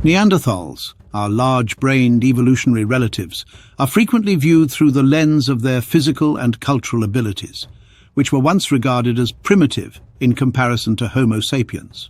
Neanderthals, our large-brained evolutionary relatives, are frequently viewed through the lens of their physical and cultural abilities, which were once regarded as primitive in comparison to Homo sapiens.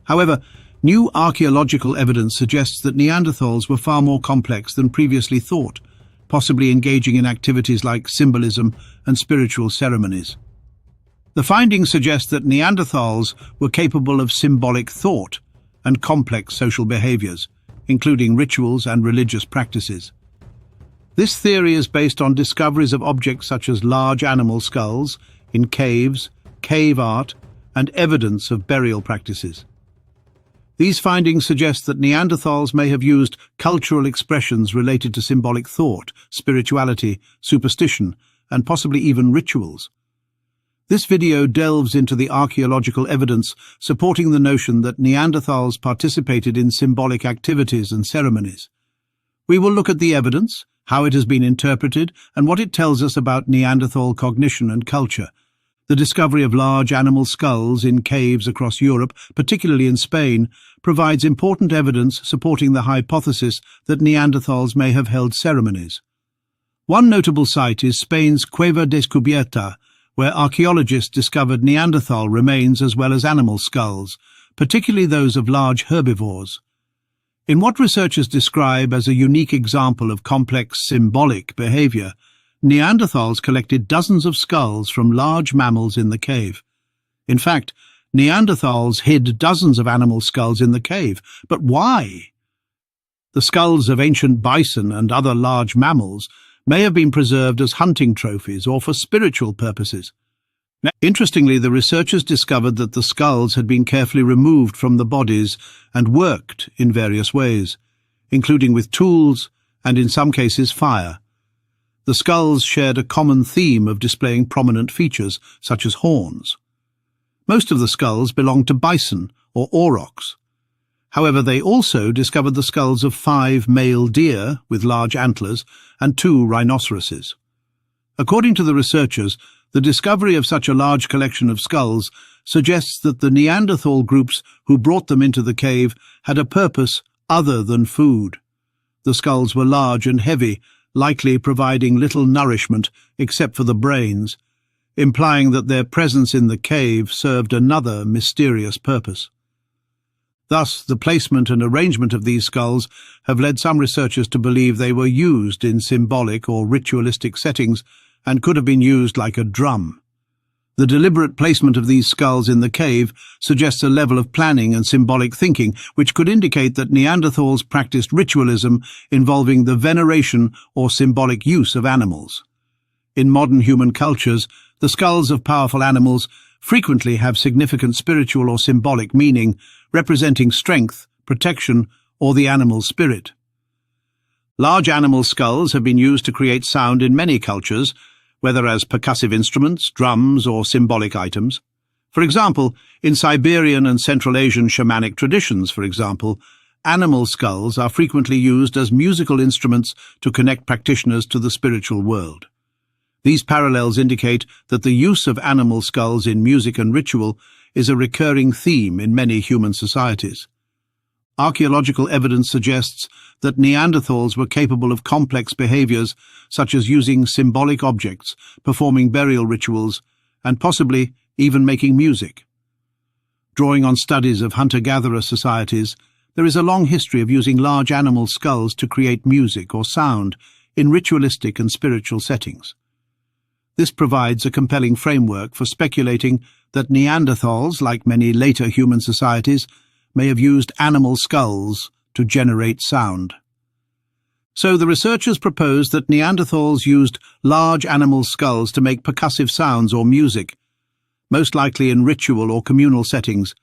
However, new archaeological evidence suggests that Neanderthals were far more complex than previously thought, possibly engaging in activities like symbolism and spiritual ceremonies. The findings suggest that Neanderthals were capable of symbolic thought and complex social behaviors, including rituals and religious practices. This theory is based on discoveries of objects such as large animal skulls in caves, cave art, and evidence of burial practices. These findings suggest that Neanderthals may have used cultural expressions related to symbolic thought, spirituality, superstition, and possibly even rituals. This video delves into the archaeological evidence supporting the notion that Neanderthals participated in symbolic activities and ceremonies. We will look at the evidence, how it has been interpreted, and what it tells us about Neanderthal cognition and culture. The discovery of large animal skulls in caves across Europe, particularly in Spain, provides important evidence supporting the hypothesis that Neanderthals may have held ceremonies. One notable site is Spain's Cueva Descubierta, where archaeologists discovered Neanderthal remains as well as animal skulls, particularly those of large herbivores. In what researchers describe as a unique example of complex symbolic behavior, Neanderthals collected dozens of skulls from large mammals in the cave. In fact, Neanderthals hid dozens of animal skulls in the cave. But why? The skulls of ancient bison and other large mammals may have been preserved as hunting trophies or for spiritual purposes. Interestingly, the researchers discovered that the skulls had been carefully removed from the bodies and worked in various ways, including with tools and, in some cases, fire. The skulls shared a common theme of displaying prominent features, such as horns. Most of the skulls belonged to bison or aurochs. However, they also discovered the skulls of 5 male deer with large antlers and 2 rhinoceroses. According to the researchers, the discovery of such a large collection of skulls suggests that the Neanderthal groups who brought them into the cave had a purpose other than food. The skulls were large and heavy, likely providing little nourishment except for the brains, implying that their presence in the cave served another mysterious purpose. Thus, the placement and arrangement of these skulls have led some researchers to believe they were used in symbolic or ritualistic settings and could have been used like a drum. The deliberate placement of these skulls in the cave suggests a level of planning and symbolic thinking, which could indicate that Neanderthals practiced ritualism involving the veneration or symbolic use of animals. In modern human cultures, the skulls of powerful animals frequently have significant spiritual or symbolic meaning, representing strength, protection, or the animal's spirit. Large animal skulls have been used to create sound in many cultures, whether as percussive instruments, drums, or symbolic items. For example, in Siberian and Central Asian shamanic traditions, animal skulls are frequently used as musical instruments to connect practitioners to the spiritual world. These parallels indicate that the use of animal skulls in music and ritual is a recurring theme in many human societies. Archaeological evidence suggests that Neanderthals were capable of complex behaviors such as using symbolic objects, performing burial rituals, and possibly even making music. Drawing on studies of hunter-gatherer societies, there is a long history of using large animal skulls to create music or sound in ritualistic and spiritual settings. This provides a compelling framework for speculating that Neanderthals, like many later human societies, may have used animal skulls to generate sound. So the researchers propose that Neanderthals used large animal skulls to make percussive sounds or music, most likely in ritual or communal settings,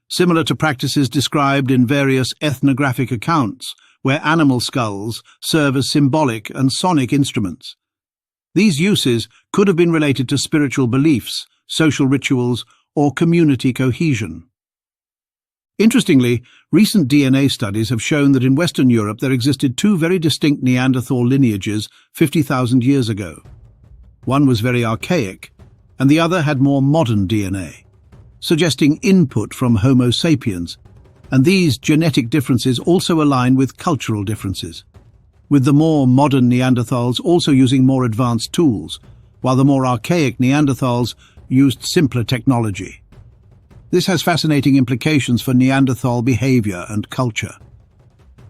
similar to practices described in various ethnographic accounts where animal skulls serve as symbolic and sonic instruments. These uses could have been related to spiritual beliefs, social rituals, or community cohesion. Interestingly, recent DNA studies have shown that in Western Europe there existed 2 very distinct Neanderthal lineages 50,000 years ago. One was very archaic, and the other had more modern DNA, suggesting input from Homo sapiens. And these genetic differences also align with cultural differences, with the more modern Neanderthals also using more advanced tools, while the more archaic Neanderthals used simpler technology. This has fascinating implications for Neanderthal behavior and culture.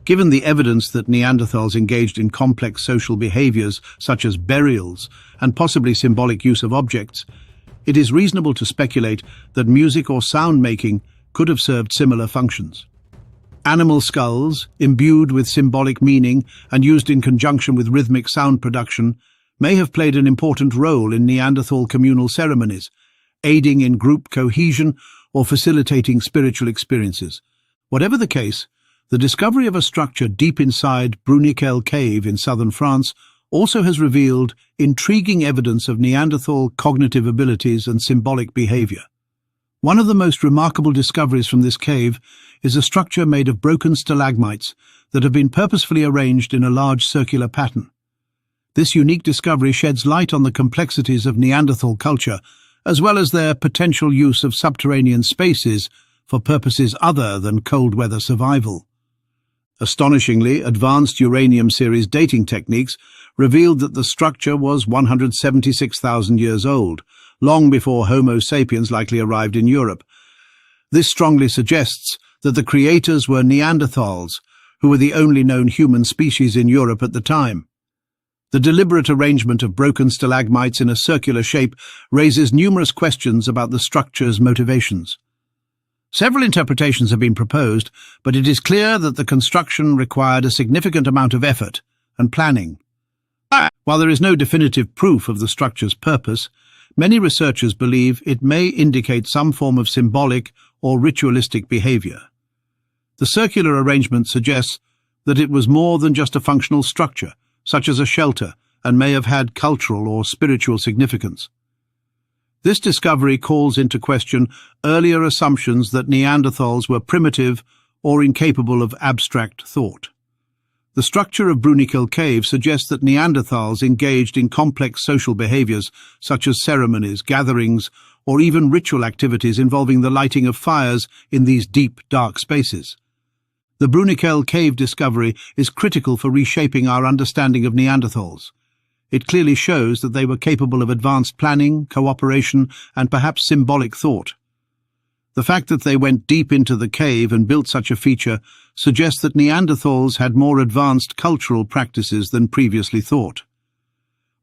Given the evidence that Neanderthals engaged in complex social behaviors such as burials and possibly symbolic use of objects, it is reasonable to speculate that music or sound making could have served similar functions. Animal skulls, imbued with symbolic meaning and used in conjunction with rhythmic sound production, may have played an important role in Neanderthal communal ceremonies, aiding in group cohesion or facilitating spiritual experiences. Whatever the case, the discovery of a structure deep inside Bruniquel Cave in southern France also has revealed intriguing evidence of Neanderthal cognitive abilities and symbolic behavior. One of the most remarkable discoveries from this cave is a structure made of broken stalagmites that have been purposefully arranged in a large circular pattern. This unique discovery sheds light on the complexities of Neanderthal culture, as well as their potential use of subterranean spaces for purposes other than cold weather survival. Astonishingly, advanced uranium series dating techniques revealed that the structure was 176,000 years old, long before Homo sapiens likely arrived in Europe. This strongly suggests that the creators were Neanderthals, who were the only known human species in Europe at the time. The deliberate arrangement of broken stalagmites in a circular shape raises numerous questions about the structure's motivations. Several interpretations have been proposed, but it is clear that the construction required a significant amount of effort and planning. While there is no definitive proof of the structure's purpose, many researchers believe it may indicate some form of symbolic or ritualistic behavior. The circular arrangement suggests that it was more than just a functional structure, such as a shelter, and may have had cultural or spiritual significance. This discovery calls into question earlier assumptions that Neanderthals were primitive or incapable of abstract thought. The structure of Bruniquel Cave suggests that Neanderthals engaged in complex social behaviors such as ceremonies, gatherings, or even ritual activities involving the lighting of fires in these deep, dark spaces. The Bruniquel Cave discovery is critical for reshaping our understanding of Neanderthals. It clearly shows that they were capable of advanced planning, cooperation, and perhaps symbolic thought. The fact that they went deep into the cave and built such a feature suggests that Neanderthals had more advanced cultural practices than previously thought.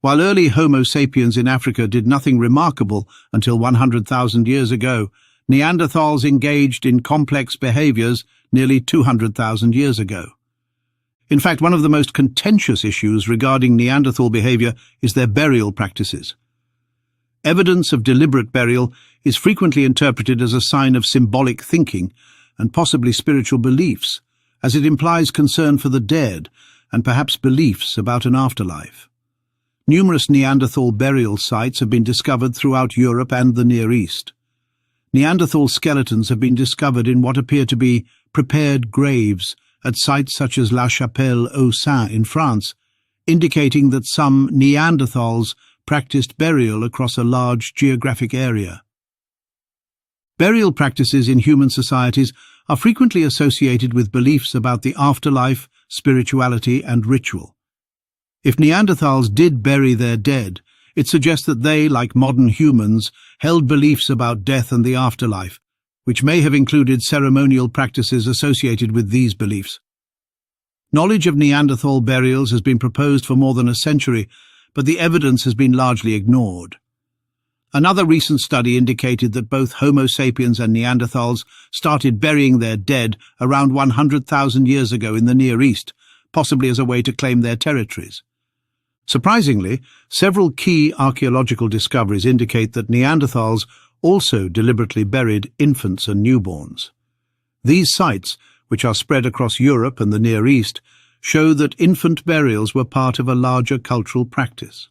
While early Homo sapiens in Africa did nothing remarkable until 100,000 years ago, Neanderthals engaged in complex behaviors nearly 200,000 years ago. In fact, one of the most contentious issues regarding Neanderthal behavior is their burial practices. Evidence of deliberate burial is frequently interpreted as a sign of symbolic thinking and possibly spiritual beliefs, as it implies concern for the dead and perhaps beliefs about an afterlife. Numerous Neanderthal burial sites have been discovered throughout Europe and the Near East. Neanderthal skeletons have been discovered in what appear to be prepared graves at sites such as La Chapelle-aux-Saints in France, indicating that some Neanderthals practiced burial across a large geographic area. Burial practices in human societies are frequently associated with beliefs about the afterlife, spirituality, and ritual. If Neanderthals did bury their dead, it suggests that they, like modern humans, held beliefs about death and the afterlife, which may have included ceremonial practices associated with these beliefs. Knowledge of Neanderthal burials has been proposed for more than a century, but the evidence has been largely ignored. Another recent study indicated that both Homo sapiens and Neanderthals started burying their dead around 100,000 years ago in the Near East, possibly as a way to claim their territories. Surprisingly, several key archaeological discoveries indicate that Neanderthals also deliberately buried infants and newborns. These sites, which are spread across Europe and the Near East, show that infant burials were part of a larger cultural practice.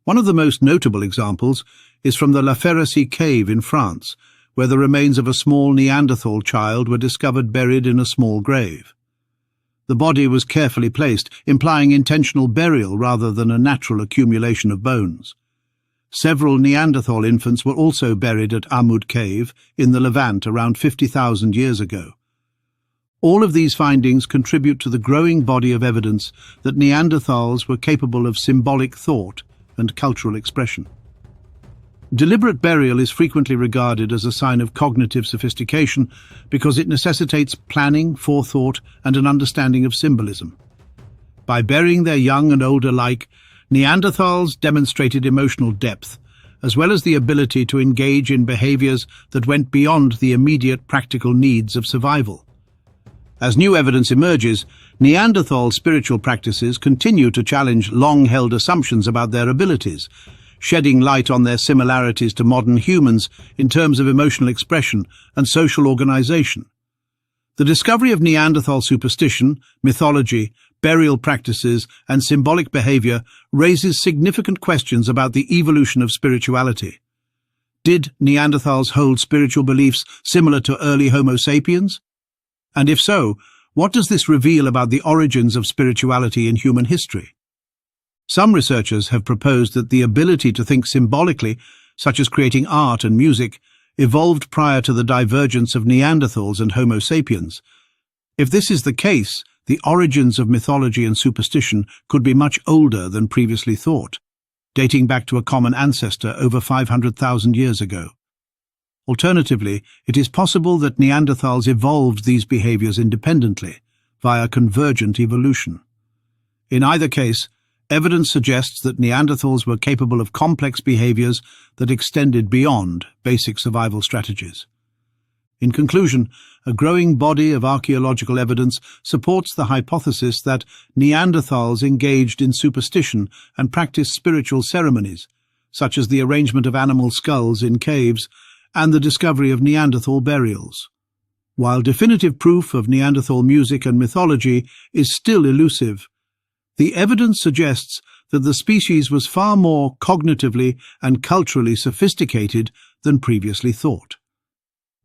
One of the most notable examples is from the La Ferracie cave in France, where the remains of a small Neanderthal child were discovered buried in a small grave. The body was carefully placed, implying intentional burial rather than a natural accumulation of bones. Several Neanderthal infants were also buried at Amud Cave in the Levant around 50,000 years ago. All of these findings contribute to the growing body of evidence that Neanderthals were capable of symbolic thought and cultural expression. Deliberate burial is frequently regarded as a sign of cognitive sophistication because it necessitates planning, forethought, and an understanding of symbolism. By burying their young and old alike, Neanderthals demonstrated emotional depth, as well as the ability to engage in behaviors that went beyond the immediate practical needs of survival. As new evidence emerges, Neanderthal spiritual practices continue to challenge long-held assumptions about their abilities, shedding light on their similarities to modern humans in terms of emotional expression and social organization. The discovery of Neanderthal superstition, mythology, burial practices, and symbolic behavior raises significant questions about the evolution of spirituality. Did Neanderthals hold spiritual beliefs similar to early Homo sapiens? And if so, what does this reveal about the origins of spirituality in human history? Some researchers have proposed that the ability to think symbolically, such as creating art and music, evolved prior to the divergence of Neanderthals and Homo sapiens. If this is the case, the origins of mythology and superstition could be much older than previously thought, dating back to a common ancestor over 500,000 years ago. Alternatively, it is possible that Neanderthals evolved these behaviors independently, via convergent evolution. In either case, evidence suggests that Neanderthals were capable of complex behaviors that extended beyond basic survival strategies. In conclusion, a growing body of archaeological evidence supports the hypothesis that Neanderthals engaged in superstition and practiced spiritual ceremonies, such as the arrangement of animal skulls in caves and the discovery of Neanderthal burials. While definitive proof of Neanderthal music and mythology is still elusive, the evidence suggests that the species was far more cognitively and culturally sophisticated than previously thought.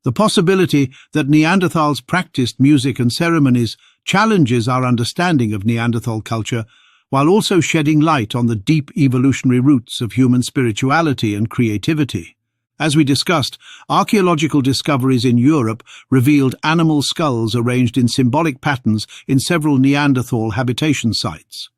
The possibility that Neanderthals practiced music and ceremonies challenges our understanding of Neanderthal culture, while also shedding light on the deep evolutionary roots of human spirituality and creativity. As we discussed, archaeological discoveries in Europe revealed animal skulls arranged in symbolic patterns in several Neanderthal habitation sites.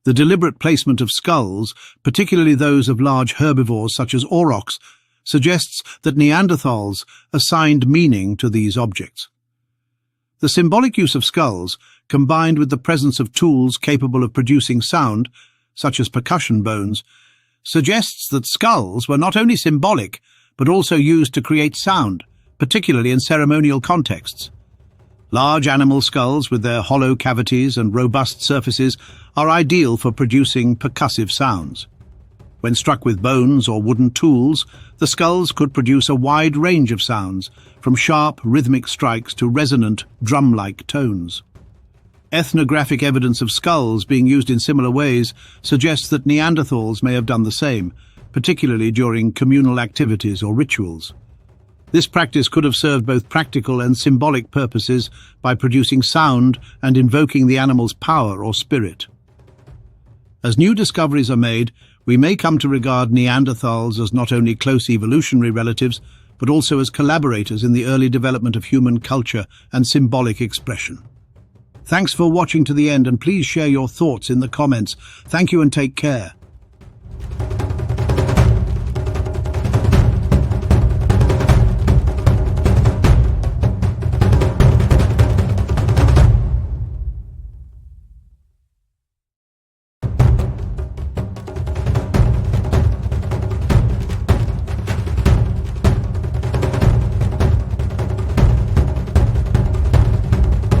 The deliberate placement of skulls, particularly those of large herbivores such as aurochs, suggests that Neanderthals assigned meaning to these objects. The symbolic use of skulls, combined with the presence of tools capable of producing sound, such as percussion bones, suggests that skulls were not only symbolic, but also used to create sound, particularly in ceremonial contexts. Large animal skulls with their hollow cavities and robust surfaces are ideal for producing percussive sounds. When struck with bones or wooden tools, the skulls could produce a wide range of sounds, from sharp, rhythmic strikes to resonant, drum-like tones. Ethnographic evidence of skulls being used in similar ways suggests that Neanderthals may have done the same, particularly during communal activities or rituals. This practice could have served both practical and symbolic purposes by producing sound and invoking the animal's power or spirit. As new discoveries are made, we may come to regard Neanderthals as not only close evolutionary relatives, but also as collaborators in the early development of human culture and symbolic expression. Thanks for watching to the end, and please share your thoughts in the comments. Thank you and take care.